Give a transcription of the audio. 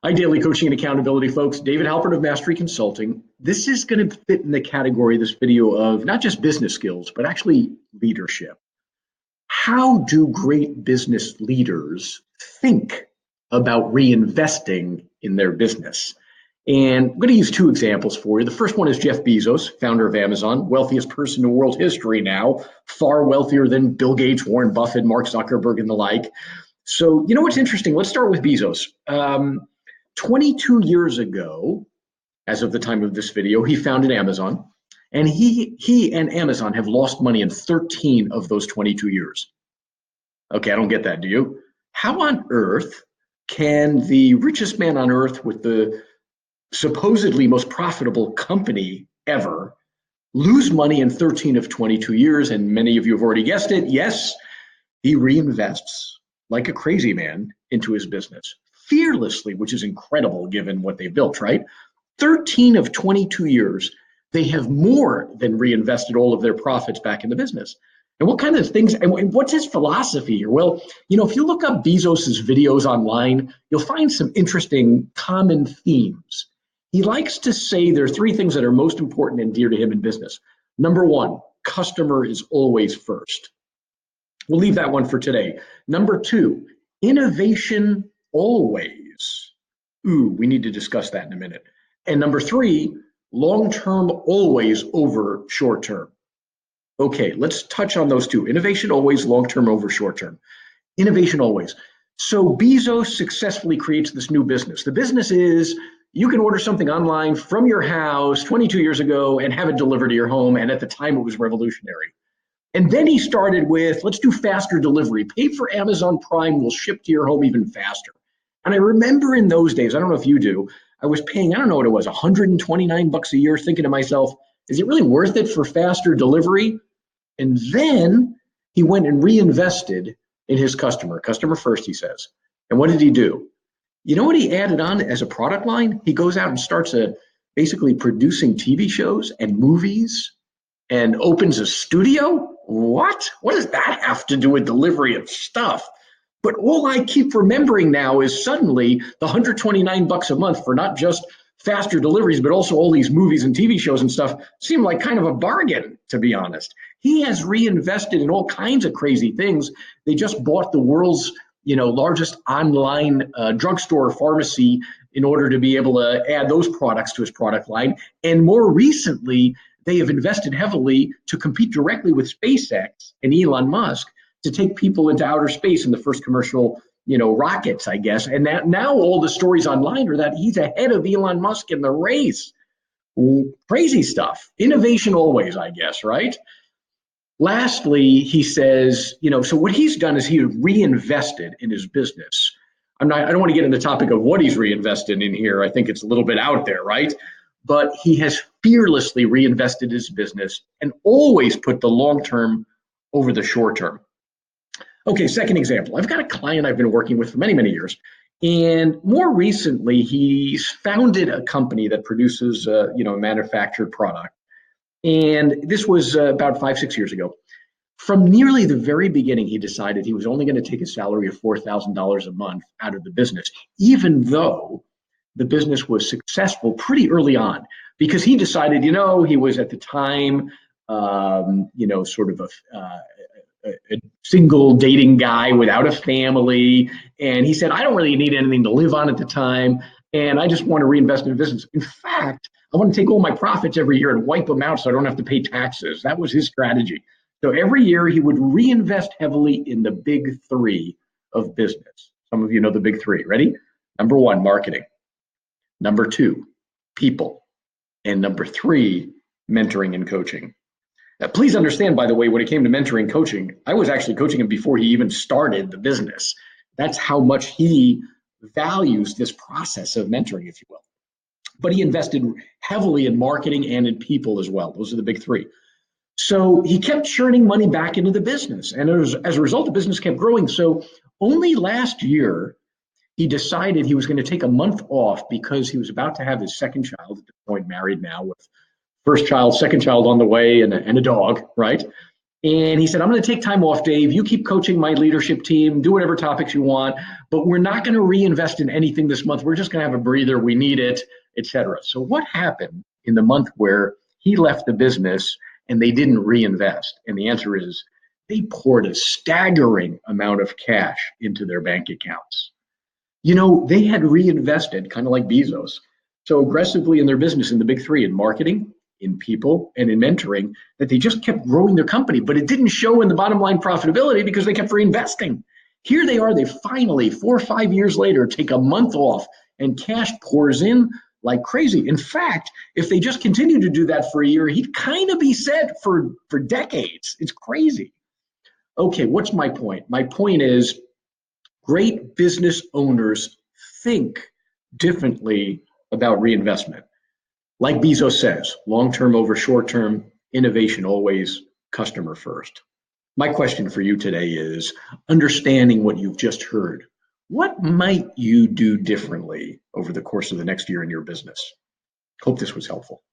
Hi, Daily Coaching and Accountability, folks. David Halpert of Mastery Consulting. This is going to fit in the category, this video, of not just business skills, but actually leadership. How do great business leaders think about reinvesting in their business? And I'm going to use two examples for you. The first one is Jeff Bezos, founder of Amazon, wealthiest person in world history now, far wealthier than Bill Gates, Warren Buffett, Mark Zuckerberg, and the like. So, you know what's interesting? Let's start with Bezos. 22 years ago, as of the time of this video, he founded Amazon, and he and Amazon have lost money in 13 of those 22 years. Okay, I don't get that, do you? How on earth can the richest man on earth with the supposedly most profitable company ever lose money in 13 of 22 years? And many of you have already guessed it. Yes, he reinvests like a crazy man into his business fearlessly, which is incredible given what they've built, right? 13 of 22 years, they have more than reinvested all of their profits back in the business. And what kind of things, and what's his philosophy here? Well, if you look up Bezos's videos online, you'll find some interesting common themes. He likes to say there are three things that are most important and dear to him in business. Number one, customer is always first. We'll leave that one for today. Number two, innovation always. Ooh, we need to discuss that in a minute. And number three, long-term always over short-term. Okay, let's touch on those two. Innovation always, long-term over short-term. Innovation always. So Bezos successfully creates this new business. The business is you can order something online from your house 22 years ago and have it delivered to your home. And at the time, it was revolutionary. And then he started with, let's do faster delivery. Pay for Amazon Prime, we'll ship to your home even faster. And I remember in those days, I don't know if you do, I was paying, I don't know what it was, $129 a year, thinking to myself, is it really worth it for faster delivery? And then he went and reinvested in his customer first, he says. And what did he do? You know what he added on as a product line? He goes out and starts basically producing TV shows and movies and opens a studio? What? What does that have to do with delivery of stuff? But all I keep remembering now is suddenly the $129 a month for not just faster deliveries, but also all these movies and TV shows and stuff seemed like kind of a bargain, to be honest. He has reinvested in all kinds of crazy things. They just bought the world's largest online drugstore pharmacy in order to be able to add those products to his product line. And more recently, they have invested heavily to compete directly with SpaceX and Elon Musk to take people into outer space in the first commercial, rockets, I guess. And that now all the stories online are that he's ahead of Elon Musk in the race. Crazy stuff. Innovation always, I guess, right? Lastly, he says, so what he's done is he reinvested in his business. I don't want to get into the topic of what he's reinvested in here. I think it's a little bit out there, right? But he has fearlessly reinvested his business and always put the long term over the short term. Okay, second example. I've got a client I've been working with for many, many years. And more recently, he's founded a company that produces, a manufactured product. And this was about 5-6 years ago. From nearly the very beginning, he decided he was only going to take a salary of $4,000 a month out of the business, even though the business was successful pretty early on, because he decided, he was at the time, sort of a single dating guy without a family. And he said, I don't really need anything to live on at the time. And I just want to reinvest in the business. In fact, I want to take all my profits every year and wipe them out so I don't have to pay taxes. That was his strategy. So every year he would reinvest heavily in the big three of business. Some of you know the big three. Ready? Number one, marketing. Number two, people. And number three, mentoring and coaching. Now, please understand, by the way, when it came to mentoring and coaching, I was actually coaching him before he even started the business. That's how much he values this process of mentoring, if you will. But he invested heavily in marketing and in people as well. Those are the big three. So he kept churning money back into the business. And as a result, the business kept growing. So only last year, he decided he was going to take a month off because he was about to have his second child, at this point married now, with first child, second child on the way, and a dog, right? And he said, I'm going to take time off, Dave. You keep coaching my leadership team, do whatever topics you want, but we're not going to reinvest in anything this month. We're just going to have a breather. We need it, etc. So what happened in the month where he left the business and they didn't reinvest? And the answer is they poured a staggering amount of cash into their bank accounts. You know, they had reinvested, kind of like Bezos, so aggressively in their business in the big three, in marketing, in people, and in mentoring, that they just kept growing their company, but it didn't show in the bottom line profitability because they kept reinvesting. Here they are, they finally, 4 or 5 years later, take a month off and cash pours in like crazy. In fact, if they just continue to do that for a year, he'd kind of be set for decades. It's crazy. Okay, what's my point? My point is great business owners think differently about reinvestment. Like Bezos says, long-term over short-term, innovation always, customer first. My question for you today is, understanding what you've just heard, what might you do differently over the course of the next year in your business? Hope this was helpful.